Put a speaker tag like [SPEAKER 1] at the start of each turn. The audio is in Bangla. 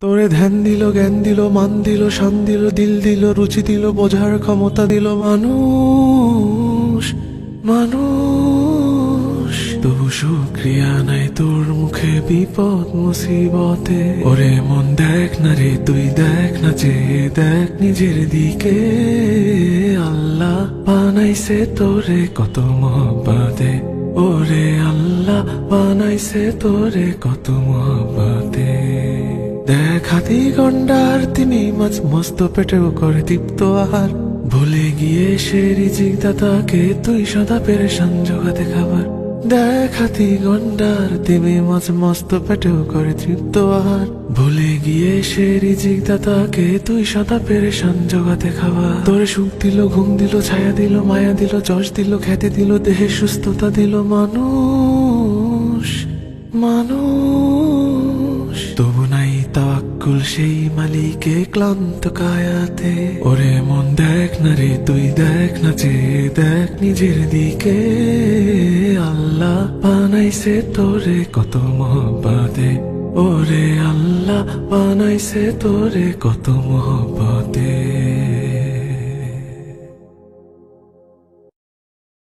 [SPEAKER 1] তোরে ধ্যান দিল, জ্ঞান দিল, মান দিল, শান দিল, দিল দিল, রুচি দিল, বোঝার ক্ষমতা দিল মানুষ মানুষ। তবু শুক্রিয়া নাই তোর মুখে বিপদ মুসিবতে। ওরে মন দেখ না রে, তুই দেখ না, যে দেখ নিজের দিকে। আল্লাহ বানাইছে তোরে কত মহব্বতে। ওরে আল্লাহ বানাইছে তোরে কত মহব্বতে। দেখ হাতি গন্ডার তিমি মাছ মস্ত পেটেও করে তৃপ্ত আহার। ভুলে গিয়ে সে রিজিক দাতাকে তুই সদা পেরেশান জোগাতে খাবার। দেখ হাতি গন্ডার তিমি মাছ মস্ত পেটেও করে তৃপ্ত আহার। ভুলে গিয়ে সে রিজিক দাতাকে তুই সদা পেরেশান জোগাতে খাবার। তোরে সুখ দিল, ঘুম দিল, ছায়া দিল, মায়া দিল, যশ দিল, খ্যাতি দিল, দেহে সুস্থতা দিল মানুষ মানুষ। তবু নাই তাওয়াক্কুল সেই মালিকে ক্লান্ত কায়াতে। ওরে মন দেখ না রে, তুই দেখ না, যে দেখ নিজের দিকে। আল্লাহ বানাইছে তোরে কত মহব্বতে। ওরে আল্লাহ বানাইছে তোরে কত মহব্বতে।